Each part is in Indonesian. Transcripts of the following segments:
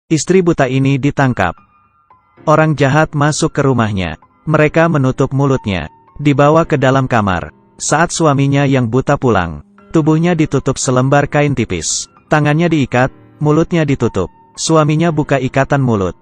Istri buta ini ditangkap. Orang jahat masuk ke rumahnya. Mereka menutup mulutnya. Dibawa ke dalam kamar. Saat suaminya yang buta pulang, tubuhnya ditutup selembar kain tipis. Tangannya diikat, mulutnya ditutup. Suaminya buka ikatan mulut.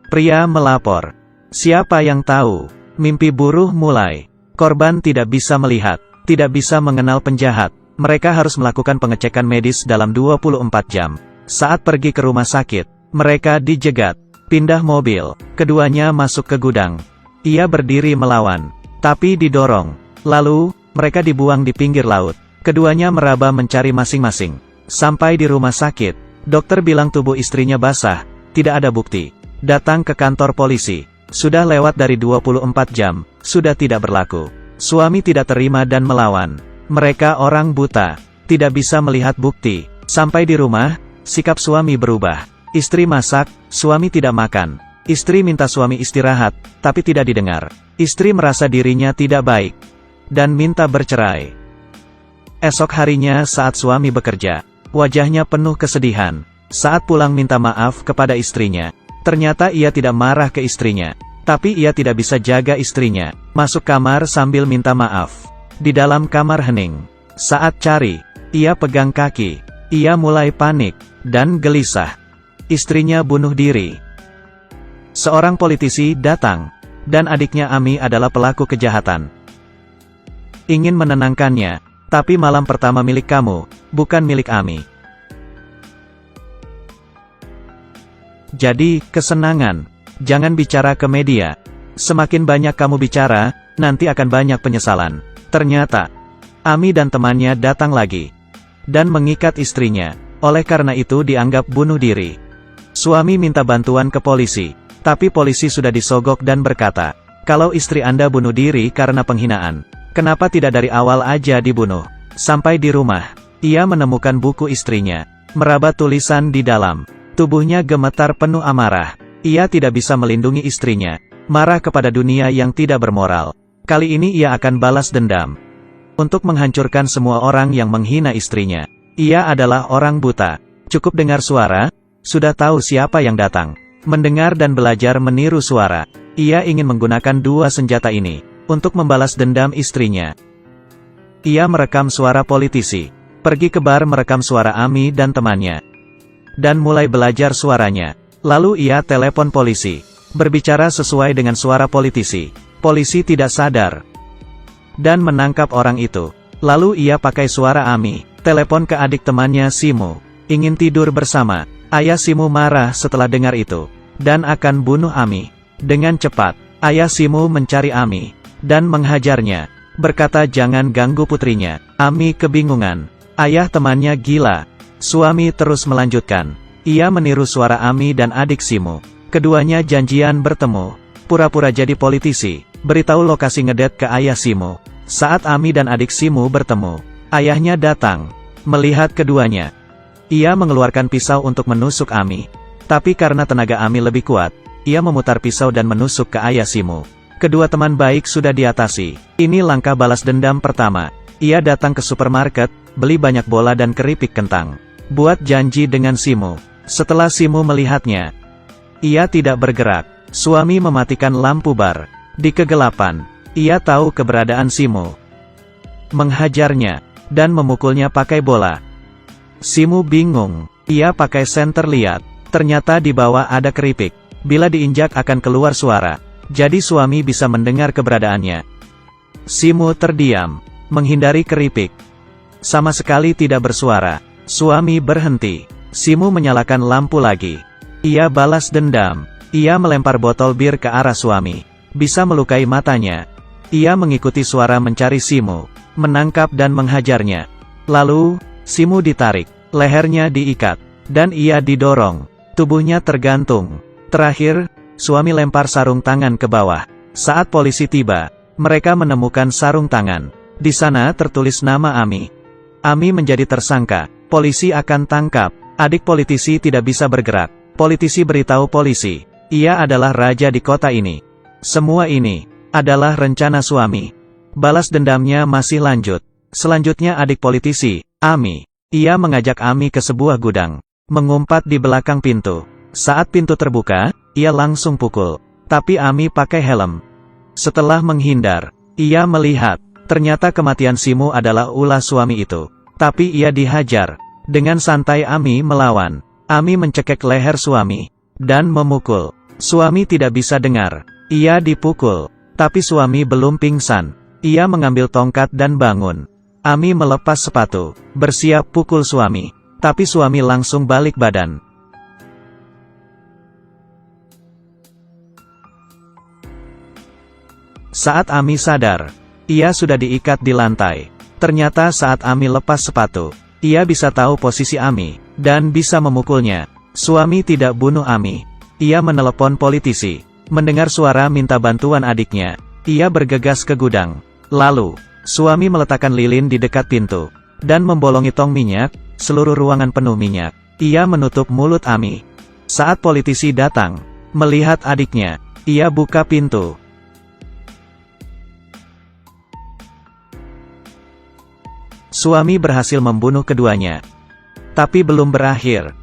Pria melapor. Siapa yang tahu? Mimpi buruh mulai. Korban tidak bisa melihat, tidak bisa mengenal penjahat. Mereka harus melakukan pengecekan medis dalam 24 jam. Saat pergi ke rumah sakit, mereka dijegat, pindah mobil, keduanya masuk ke gudang. Ia berdiri melawan, tapi didorong. Lalu, mereka dibuang di pinggir laut. Keduanya meraba mencari masing-masing. Sampai di rumah sakit, dokter bilang tubuh istrinya basah, tidak ada bukti. Datang ke kantor polisi. Sudah lewat dari 24 jam, sudah tidak berlaku. Suami tidak terima dan melawan. Mereka orang buta, tidak bisa melihat bukti. Sampai di rumah, sikap suami berubah. Istri masak, suami tidak makan. Istri minta suami istirahat, tapi tidak didengar. Istri merasa dirinya tidak baik, dan minta bercerai. Esok harinya saat suami bekerja, wajahnya penuh kesedihan. Saat pulang minta maaf kepada istrinya. Ternyata ia tidak marah ke istrinya, tapi ia tidak bisa jaga istrinya. Masuk kamar sambil minta maaf. Di dalam kamar hening. Saat cari, ia pegang kaki. Ia mulai panik dan gelisah. Istrinya bunuh diri. Seorang politisi datang, dan adiknya Ami adalah pelaku kejahatan. Ingin menenangkannya, tapi malam pertama milik kamu, bukan milik Ami. Jadi, kesenangan. Jangan bicara ke media. Semakin banyak kamu bicara, nanti akan banyak penyesalan. Ternyata, Ami dan temannya datang lagi. Dan mengikat istrinya. Oleh karena itu dianggap bunuh diri. Suami minta bantuan ke polisi. Tapi polisi sudah disogok dan berkata, kalau istri Anda bunuh diri karena penghinaan, kenapa tidak dari awal aja dibunuh? Sampai di rumah, ia menemukan buku istrinya. Meraba tulisan di dalam. Tubuhnya gemetar penuh amarah. Ia tidak bisa melindungi istrinya. Marah kepada dunia yang tidak bermoral. Kali ini ia akan balas dendam. Untuk menghancurkan semua orang yang menghina istrinya. Ia adalah orang buta. Cukup dengar suara, sudah tahu siapa yang datang. Mendengar dan belajar meniru suara. Ia ingin menggunakan dua senjata ini, untuk membalas dendam istrinya. Ia merekam suara politisi. Pergi ke bar merekam suara Ami dan temannya. Dan mulai belajar suaranya. Lalu ia telepon polisi. Berbicara sesuai dengan suara politisi. Polisi tidak sadar. Dan menangkap orang itu. Lalu ia pakai suara Ami. Telepon ke adik temannya Simu. Ingin tidur bersama. Ayah Simu marah setelah dengar itu. Dan akan bunuh Ami. Dengan cepat, ayah Simu mencari Ami. Dan menghajarnya. Berkata jangan ganggu putrinya. Ami kebingungan. Ayah temannya gila. Suami terus melanjutkan. Ia meniru suara Ami dan adik Simu. Keduanya janjian bertemu. Pura-pura jadi politisi. Beritahu lokasi ngedet ke ayah Simu. Saat Ami dan adik Simu bertemu, ayahnya datang. Melihat keduanya. Ia mengeluarkan pisau untuk menusuk Ami. Tapi karena tenaga Ami lebih kuat, ia memutar pisau dan menusuk ke ayah Simu. Kedua teman baik sudah diatasi. Ini langkah balas dendam pertama. Ia datang ke supermarket, beli banyak bola dan keripik kentang. Buat janji dengan Simu. Setelah Simu melihatnya, ia tidak bergerak. Suami mematikan lampu bar. Di kegelapan, ia tahu keberadaan Simu. Menghajarnya, dan memukulnya pakai bola. Simu bingung. Ia pakai senter lihat. Ternyata di bawah ada keripik. Bila diinjak akan keluar suara. Jadi suami bisa mendengar keberadaannya. Simu terdiam, menghindari keripik. Sama sekali tidak bersuara. Suami berhenti. Simu menyalakan lampu lagi. Ia balas dendam. Ia melempar botol bir ke arah suami. Bisa melukai matanya. Ia mengikuti suara mencari Simu. Menangkap dan menghajarnya. Lalu, Simu ditarik. Lehernya diikat. Dan ia didorong. Tubuhnya tergantung. Terakhir, suami lempar sarung tangan ke bawah. Saat polisi tiba, mereka menemukan sarung tangan. Di sana tertulis nama Ami. Ami menjadi tersangka. Polisi akan tangkap. Adik politisi tidak bisa bergerak. Politisi beritahu polisi. Ia adalah raja di kota ini. Semua ini adalah rencana suami. Balas dendamnya masih lanjut. Selanjutnya adik politisi, Ami, Ia mengajak Ami ke sebuah gudang, mengumpat di belakang pintu. Saat pintu terbuka, ia langsung pukul. Tapi Ami pakai helm. Setelah menghindar, ia melihat, ternyata kematian Simu adalah ulah suami itu. Tapi ia dihajar. Dengan santai Ami melawan. Ami mencekik leher suami, dan memukul. Suami tidak bisa dengar. Ia dipukul, tapi suami belum pingsan. Ia mengambil tongkat dan bangun. Ami melepas sepatu, bersiap pukul suami. Tapi suami langsung balik badan. Saat Ami sadar, ia sudah diikat di lantai. Ternyata saat Ami lepas sepatu, ia bisa tahu posisi Ami, dan bisa memukulnya. Suami tidak bunuh Ami. Ia menelepon politisi. Mendengar suara minta bantuan adiknya, ia bergegas ke gudang. Lalu, suami meletakkan lilin di dekat pintu, dan membolongi tong minyak, seluruh ruangan penuh minyak. Ia menutup mulut Ami. Saat politisi datang, melihat adiknya, ia buka pintu. Suami berhasil membunuh keduanya. Tapi belum berakhir.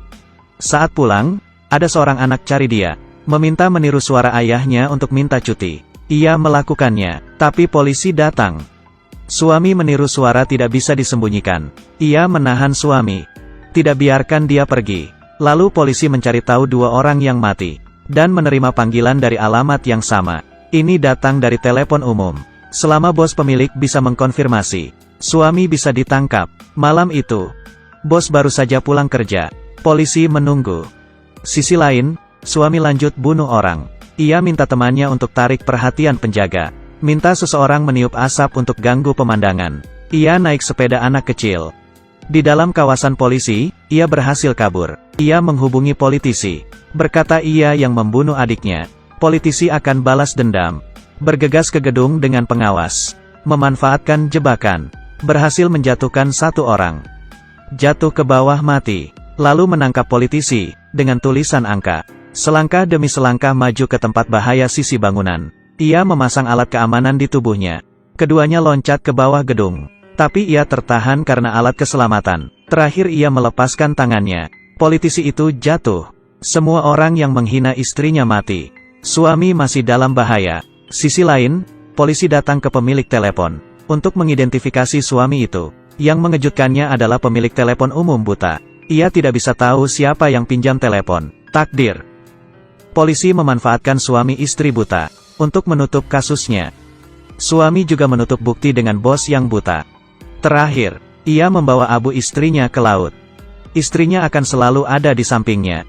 Saat pulang, ada seorang anak cari dia, meminta meniru suara ayahnya untuk minta cuti. Ia melakukannya, tapi polisi datang. Suami meniru suara tidak bisa disembunyikan. Ia menahan suami, tidak biarkan dia pergi. Lalu polisi mencari tahu dua orang yang mati, dan menerima panggilan dari alamat yang sama. Ini datang dari telepon umum. Selama bos pemilik bisa mengkonfirmasi, suami bisa ditangkap. Malam itu, bos baru saja pulang kerja. Polisi menunggu. Sisi lain, suami lanjut bunuh orang. Ia minta temannya untuk tarik perhatian penjaga. Minta seseorang meniup asap untuk ganggu pemandangan. Ia naik sepeda anak kecil. Di dalam kawasan polisi, ia berhasil kabur. Ia menghubungi politisi. Berkata ia yang membunuh adiknya. Politisi akan balas dendam. Bergegas ke gedung dengan pengawas. Memanfaatkan jebakan. Berhasil menjatuhkan satu orang. Jatuh ke bawah mati. Lalu menangkap politisi, dengan tulisan angka. Selangkah demi selangkah maju ke tempat bahaya sisi bangunan. Ia memasang alat keamanan di tubuhnya. Keduanya loncat ke bawah gedung. Tapi ia tertahan karena alat keselamatan. Terakhir ia melepaskan tangannya. Politisi itu jatuh. Semua orang yang menghina istrinya mati. Suami masih dalam bahaya. Sisi lain, polisi datang ke pemilik telepon untuk mengidentifikasi suami itu. Yang mengejutkannya adalah pemilik telepon umum buta. Ia tidak bisa tahu siapa yang pinjam telepon. Takdir. Polisi memanfaatkan suami istri buta untuk menutup kasusnya. Suami juga menutup bukti dengan bos yang buta. Terakhir, ia membawa abu istrinya ke laut. Istrinya akan selalu ada di sampingnya.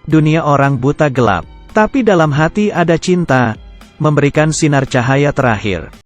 Dunia orang buta gelap, tapi dalam hati ada cinta, memberikan sinar cahaya terakhir.